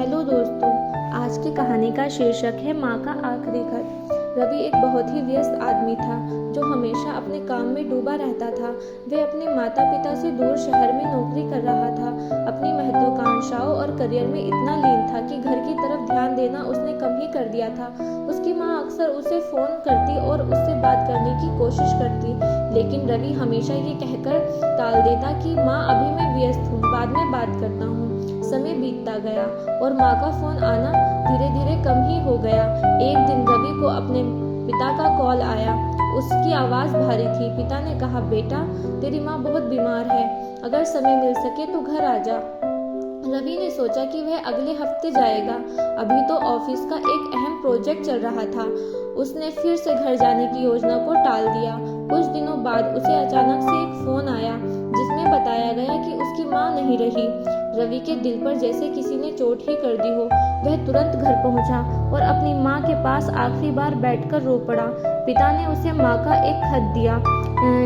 Hello दोस्तों, आज की कहानी का शीर्षक है माँ का आखिरी खत। रवि एक बहुत ही व्यस्त आदमी था जो हमेशा अपने काम में डूबा रहता था। वह अपने माता पिता से दूर शहर में नौकरी कर रहा था। अपनी महत्वाकांक्षाओं और करियर में इतना लीन था कि घर की तरफ ध्यान देना उसने कम ही कर दिया था। उसकी माँ अक्सर उसे फोन करती और उससे बात करने की कोशिश करती, लेकिन रवि हमेशा ये कहकर टाल देता कि माँ अभी मैं व्यस्त हूँ, बाद में बात करता हूँ। समय बीतता गया और माँ का फोन आना धीरे धीरे कम ही हो गया। एक दिन रवि को अपने पिता का कॉल आया। उसकी आवाज़ भारी थी। पिता ने कहा, बेटा तेरी माँ बहुत बीमार है, अगर समय मिल सके तो घर आ जा। रवि ने सोचा कि वह अगले हफ्ते जाएगा। अभी तो ऑफिस का एक अहम प्रोजेक्ट चल रहा था। उसने फिर से घर जाने की योजना को टाल दिया। कुछ दिनों बाद उसे अचानक से एक फोन आया जिसमें बताया गया कि उसकी माँ नहीं रही। रवि के दिल पर जैसे किसी ने चोट ही कर दी हो। वह तुरंत घर पहुंचा और अपनी माँ के पास आखिरी बार बैठकर रो पड़ा। पिता ने उसे माँ का एक खत दिया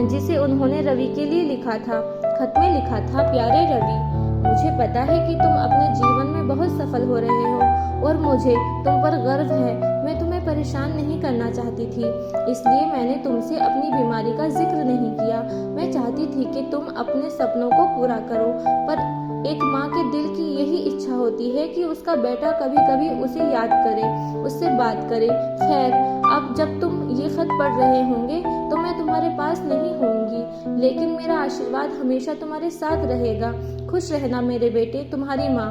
जिसे उन्होंने रवि के लिए लिखा था। खत में लिखा था, प्यारे रवि, मुझे पता है कि तुम अपने जीवन में बहुत सफल हो रहे हो और मुझे तुम पर गर्व है। मैं तुम्हें परेशान नहीं करना चाहती थी, इसलिए मैंने तुमसे अपनी बीमारी का जिक्र नहीं किया। मैं चाहती थी कि तुम अपने सपनों को पूरा करो, पर एक माँ के दिल की यही इच्छा होती है कि उसका बेटा कभी कभी उसे याद करे, उससे बात करे। खैर, अब जब तुम ये खत पढ़ रहे होंगे तो मैं तुम्हारे पास नहीं होंगी, लेकिन मेरा आशीर्वाद हमेशा तुम्हारे साथ रहेगा। खुश रहना मेरे बेटे, तुम्हारी माँ।